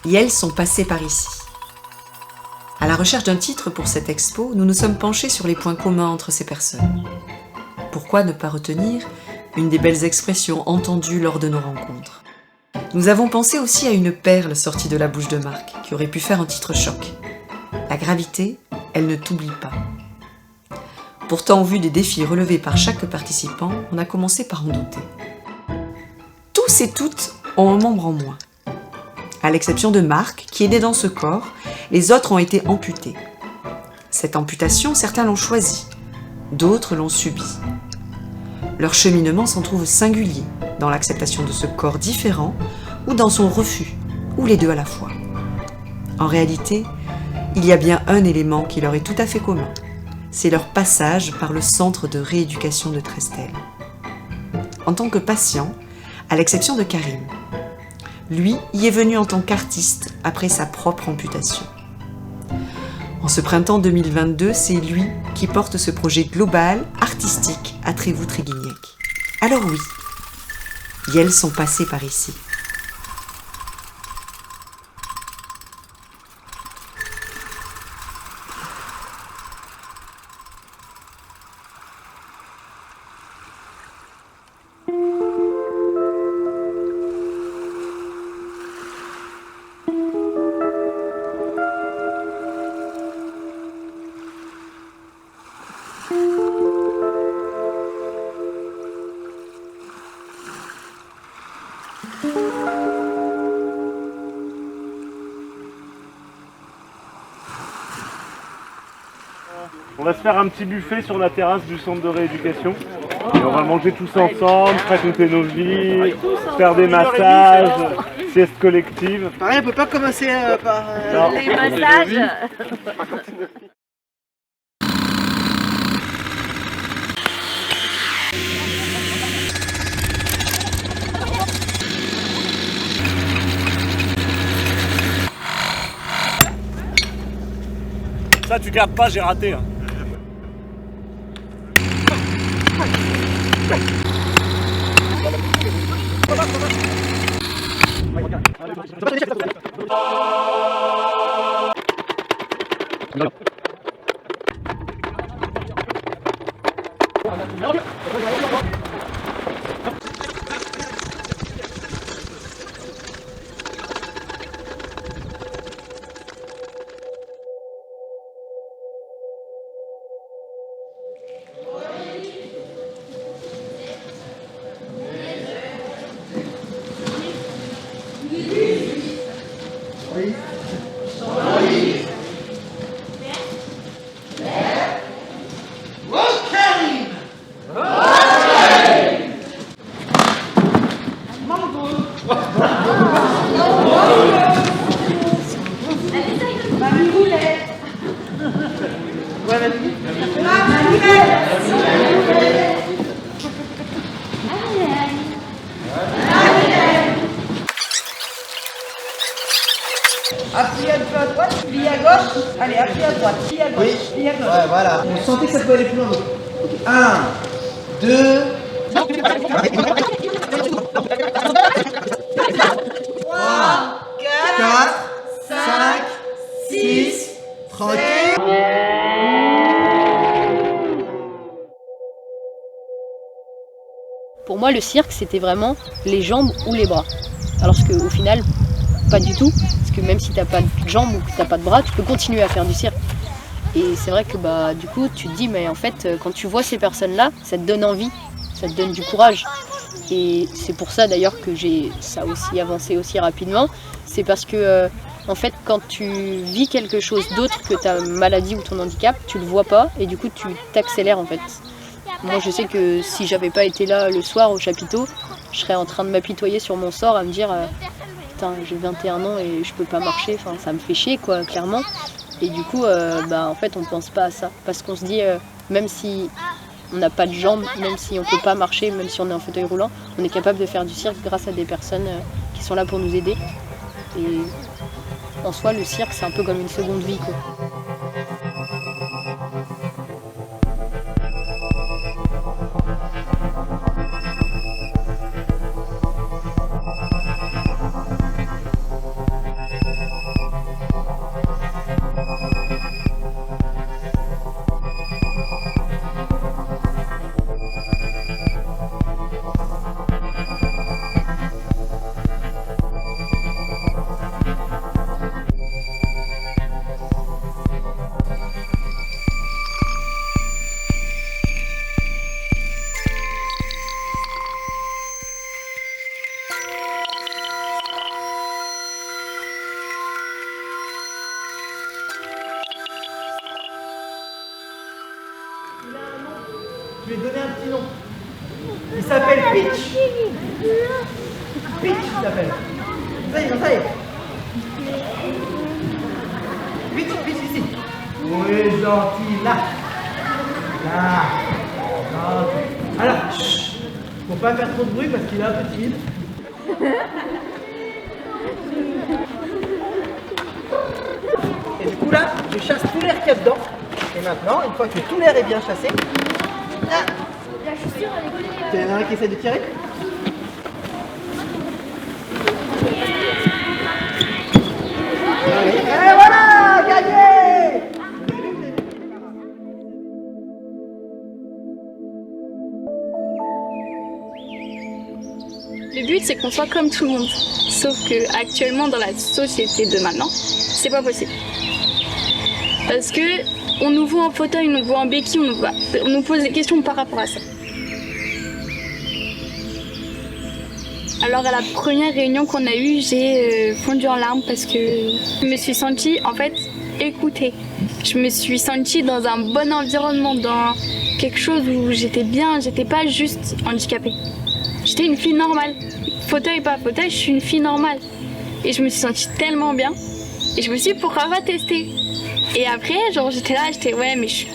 et elles sont passées par ici. À la recherche d'un titre pour cette expo, nous nous sommes penchés sur les points communs entre ces personnes. Pourquoi ne pas retenir une des belles expressions entendues lors de nos rencontres? Nous avons pensé aussi à une perle sortie de la bouche de Marc, qui aurait pu faire un titre choc. La gravité, elle ne t'oublie pas. Pourtant, au vu des défis relevés par chaque participant, on a commencé par en douter. Tous et toutes ont un membre en moins. À l'exception de Marc, qui est né dans ce corps, les autres ont été amputés. Cette amputation, certains l'ont choisie, d'autres l'ont subie. Leur cheminement s'en trouve singulier dans l'acceptation de ce corps différent ou dans son refus, ou les deux à la fois. En réalité, il y a bien un élément qui leur est tout à fait commun. C'est leur passage par le centre de rééducation de Trestel. En tant que patient, à l'exception de Karim, lui y est venu en tant qu'artiste après sa propre amputation. En ce printemps 2022, c'est lui qui porte ce projet global, artistique à Trévoux-Tréguignac. Alors oui, et elles sont passées par ici. On va se faire un petit buffet sur la terrasse du centre de rééducation. Et on va manger tous ensemble, raconter nos vies, faire des massages, sieste collective. Pareil, on peut pas commencer par... Les massages. Ça tu gardes pas, j'ai raté. Hein. Appuyez un peu à droite, plie à gauche. Allez, appuyez à droite, plie à gauche, plie à gauche. Ouais, voilà. Vous sentez que ça peut aller plus loin. 1, 2, 3, 4, 5, 6, tranquille. Pour moi, le cirque, c'était vraiment les jambes ou les bras. Alors qu'au final, pas du tout. Parce que même si t'as pas de jambes ou que t'as pas de bras, tu peux continuer à faire du cirque. Et c'est vrai que du coup, tu te dis, mais en fait, quand tu vois ces personnes-là, ça te donne envie, ça te donne du courage. Et c'est pour ça d'ailleurs que ça a aussi avancé aussi rapidement. C'est parce que, en fait, quand tu vis quelque chose d'autre que ta maladie ou ton handicap, tu le vois pas et du coup, tu t'accélères en fait. Moi, je sais que si j'avais pas été là le soir au chapiteau, je serais en train de m'apitoyer sur mon sort, à me dire putain, j'ai 21 ans et je peux pas marcher, enfin, ça me fait chier, quoi, clairement. Et du coup, en fait, on pense pas à ça. Parce qu'on se dit, même si on n'a pas de jambes, même si on peut pas marcher, même si on est en fauteuil roulant, on est capable de faire du cirque grâce à des personnes qui sont là pour nous aider. Et en soi, le cirque, c'est un peu comme une seconde vie, quoi. Je lui ai donné un petit nom. Il s'appelle Peach. Peach, il s'appelle. Ça y est, ça y est. Peach, Peach, ici. Oui, gentil, là. Là. Gentil. Alors, chut. Faut pas faire trop de bruit parce qu'il est un peu timide. Et du coup là, je chasse tout l'air qu'il y a dedans. Et maintenant, une fois que tout l'air est bien chassé, ah, il y en a un qui essaie de tirer. Allez, et voilà, gagné! Le but, c'est qu'on soit comme tout le monde. Sauf que actuellement, dans la société de maintenant, c'est pas possible. Parce que on nous voit en fauteuil, on nous voit en béquille, on nous pose des questions par rapport à ça. Alors à la première réunion qu'on a eue, j'ai fondu en larmes parce que je me suis sentie en fait écoutée. Je me suis sentie dans un bon environnement, dans quelque chose où j'étais bien, j'étais pas juste handicapée. J'étais une fille normale. Fauteuil, pas fauteuil, je suis une fille normale. Et je me suis sentie tellement bien. Et je me suis dit, pourquoi pas tester? Et après, genre, j'étais ouais, mais je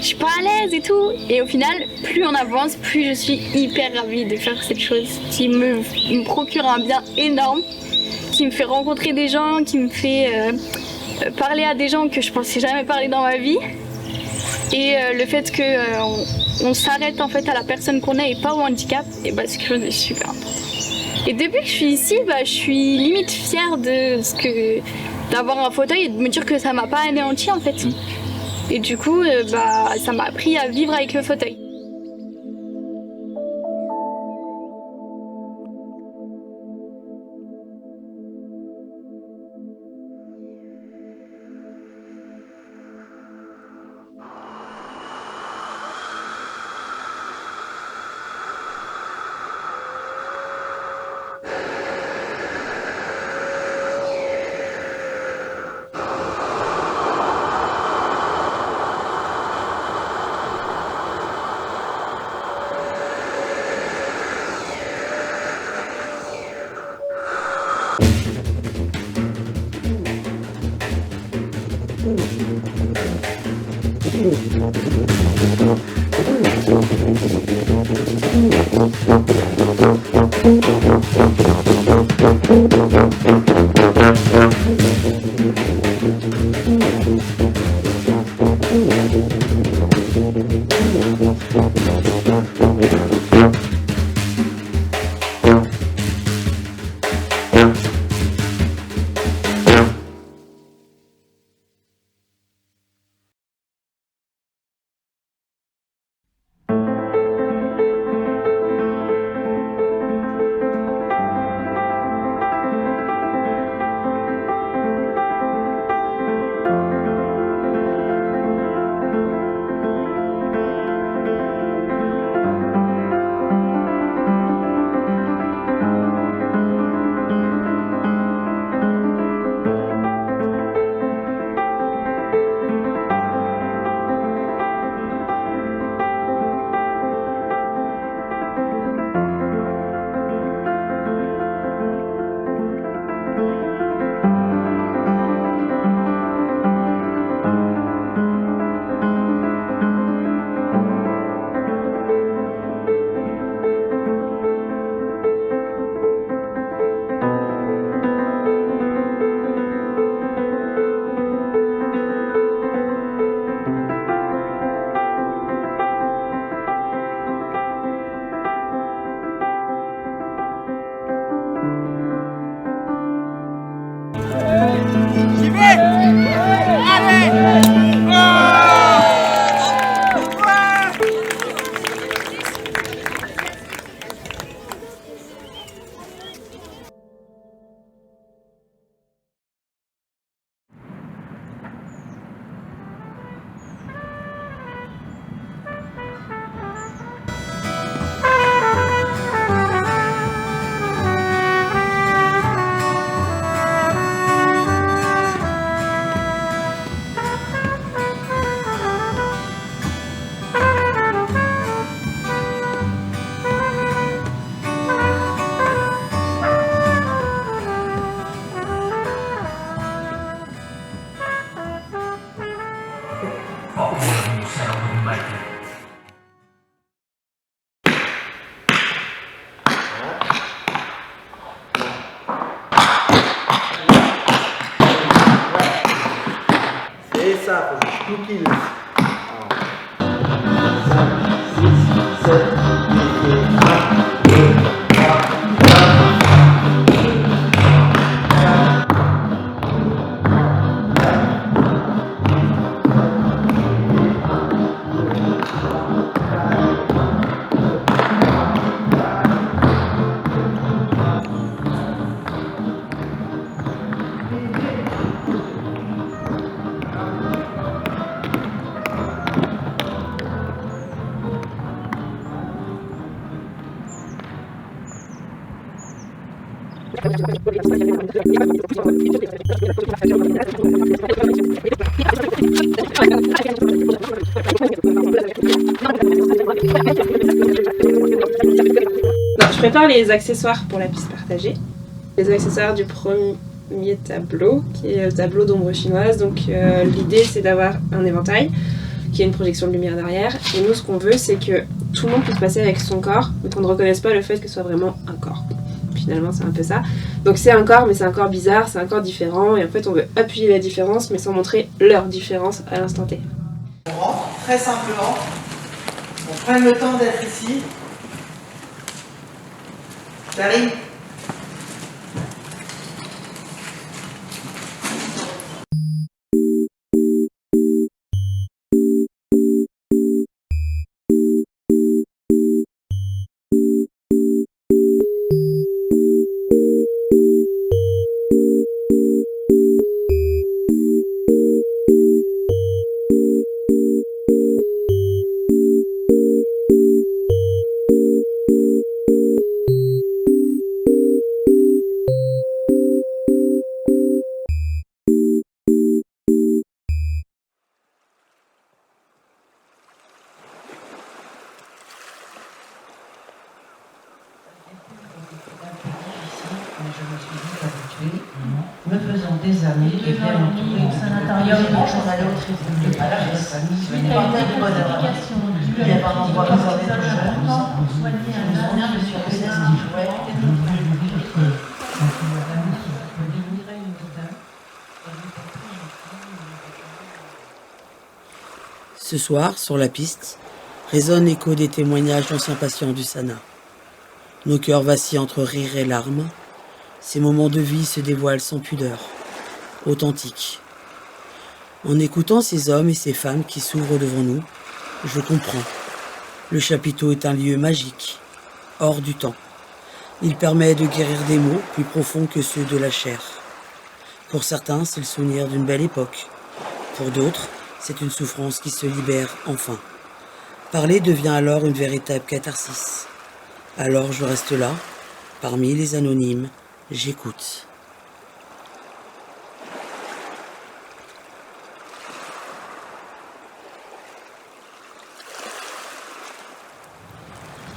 suis pas à l'aise et tout. Et au final, plus on avance, plus je suis hyper ravie de faire cette chose qui me procure un bien énorme, qui me fait rencontrer des gens, qui me fait parler à des gens que je pensais jamais parler dans ma vie. Et le fait qu'on s'arrête en fait à la personne qu'on est et pas au handicap, et bah, c'est quelque chose de super important. Et depuis que je suis ici, bah, je suis limite fière d'avoir un fauteuil et de me dire que ça m'a pas anéanti en fait. Et du coup, bah, ça m'a appris à vivre avec le fauteuil. C'est ça, faut que tout pile. 5, 6, 7, 8, 1, 2, 3, Je prépare les accessoires pour la piste partagée. Les accessoires du premier tableau, qui est le tableau d'ombre chinoise. Donc l'idée c'est d'avoir un éventail, qui a une projection de lumière derrière. Et nous ce qu'on veut c'est que tout le monde puisse passer avec son corps, mais qu'on ne reconnaisse pas le fait que ce soit vraiment un corps. Finalement c'est un peu ça. Donc c'est un corps, mais c'est un corps bizarre, c'est un corps différent. Et en fait on veut appuyer la différence, mais sans montrer leur différence à l'instant T. On rentre très simplement, on prend le temps d'être ici. J'arrive. Me faisant des amis et bien entouré au sanatorium, on allait au tribunal à la famille, suite à une identification due à des endroits réservés aux jeunes, pour soigner un ancien monsieur César qui jouait et Ce soir, sur la piste, résonne l'écho des témoignages d'anciens patients du Sana. Nos cœurs vacillent entre rire et larmes. Ces moments de vie se dévoilent sans pudeur, authentiques. En écoutant ces hommes et ces femmes qui s'ouvrent devant nous, je comprends. Le chapiteau est un lieu magique, hors du temps. Il permet de guérir des maux plus profonds que ceux de la chair. Pour certains, c'est le souvenir d'une belle époque. Pour d'autres, c'est une souffrance qui se libère enfin. Parler devient alors une véritable catharsis. Alors je reste là, parmi les anonymes, j'écoute.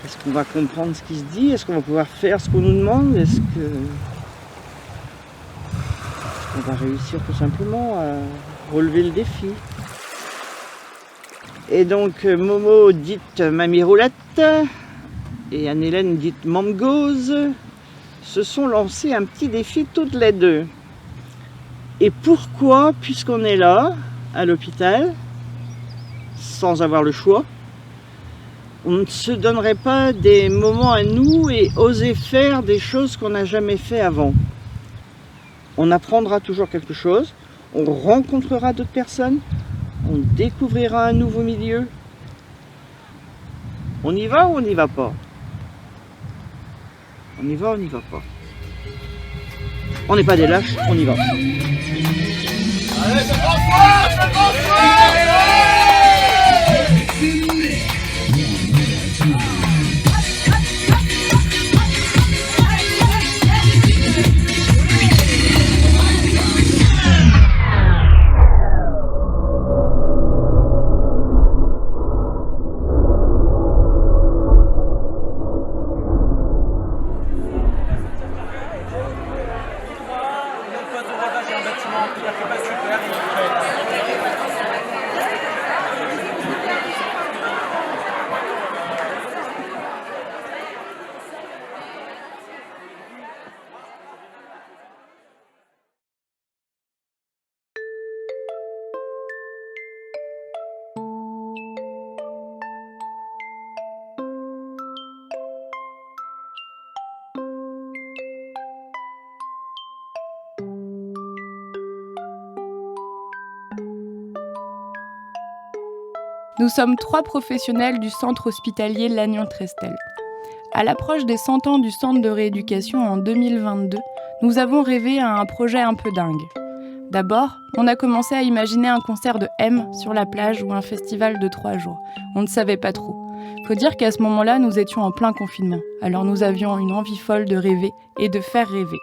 Est-ce qu'on va comprendre ce qui se dit? Est-ce qu'on va pouvoir faire ce qu'on nous demande? Est-ce qu'on va réussir tout simplement à relever le défi? Et donc Momo dite Mamie Roulette et Anne-Hélène dite Mamgose se sont lancés un petit défi toutes les deux. Et pourquoi, puisqu'on est là, à l'hôpital, sans avoir le choix, on ne se donnerait pas des moments à nous et oser faire des choses qu'on n'a jamais fait avant? On apprendra toujours quelque chose, on rencontrera d'autres personnes, on découvrira un nouveau milieu. On y va ou on n'y va pas? On y va ou on n'y va pas? On n'est pas des lâches, on y va. Allez, c'est François, c'est François! Nous sommes 3 professionnels du centre hospitalier Lannion-Trestel. À l'approche des 100 ans du centre de rééducation en 2022, nous avons rêvé à un projet un peu dingue. D'abord, on a commencé à imaginer un concert de M sur la plage ou un festival de 3 jours. On ne savait pas trop. Faut dire qu'à ce moment-là, nous étions en plein confinement. Alors nous avions une envie folle de rêver et de faire rêver.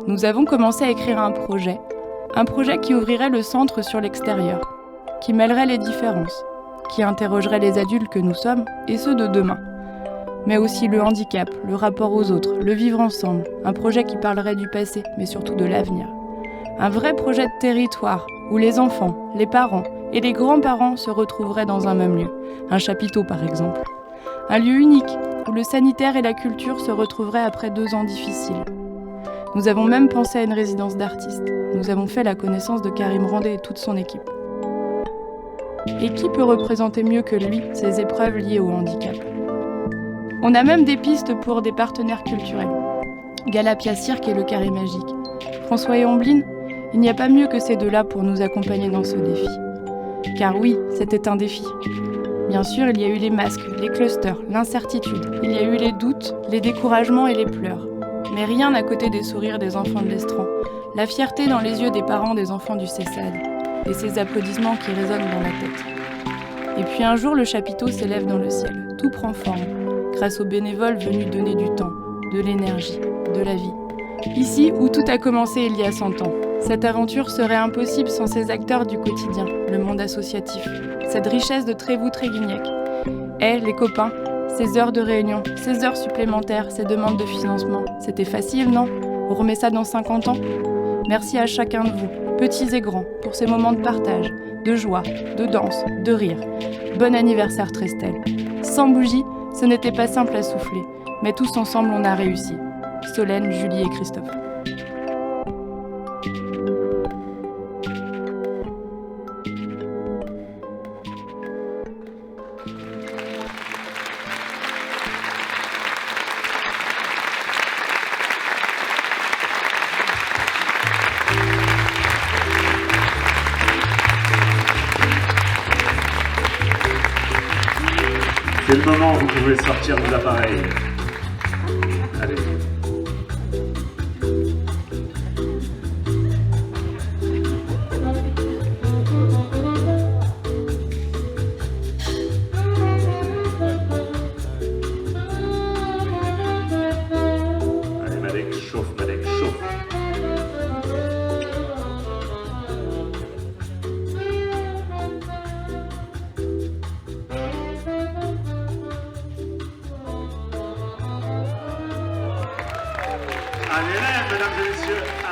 Nous avons commencé à écrire un projet qui ouvrirait le centre sur l'extérieur, qui mêlerait les différences, qui interrogerait les adultes que nous sommes et ceux de demain. Mais aussi le handicap, le rapport aux autres, le vivre ensemble, un projet qui parlerait du passé, mais surtout de l'avenir. Un vrai projet de territoire, où les enfants, les parents et les grands-parents se retrouveraient dans un même lieu, un chapiteau par exemple. Un lieu unique, où le sanitaire et la culture se retrouveraient après 2 ans difficiles. Nous avons même pensé à une résidence d'artistes. Nous avons fait la connaissance de Karim Randé et toute son équipe. Et qui peut représenter mieux que lui ces épreuves liées au handicap ? On a même des pistes pour des partenaires culturels. Galapia Cirque et le Carré Magique. François et Omblin, il n'y a pas mieux que ces 2-là pour nous accompagner dans ce défi. Car oui, c'était un défi. Bien sûr, il y a eu les masques, les clusters, l'incertitude. Il y a eu les doutes, les découragements et les pleurs. Mais rien à côté des sourires des enfants de l'Estran, la fierté dans les yeux des parents des enfants du CESAD, et ces applaudissements qui résonnent dans la tête. Et puis un jour, le chapiteau s'élève dans le ciel. Tout prend forme, grâce aux bénévoles venus donner du temps, de l'énergie, de la vie. Ici où tout a commencé il y a 100 ans. Cette aventure serait impossible sans ces acteurs du quotidien, le monde associatif, cette richesse de Trévoux-Tréguignac. Les copains, ces heures de réunion, ces heures supplémentaires, ces demandes de financement, c'était facile, non ? On remet ça dans 50 ans ? Merci à chacun de vous, petits et grands, pour ces moments de partage, de joie, de danse, de rire. Bon anniversaire Trestel. Sans bougie, ce n'était pas simple à souffler, mais tous ensemble on a réussi. Solène, Julie et Christophe. C'est le moment où vous pouvez sortir vos appareils. Allez. Allez Malek, chauffe Malek, chauffe. Allez, mesdames et messieurs.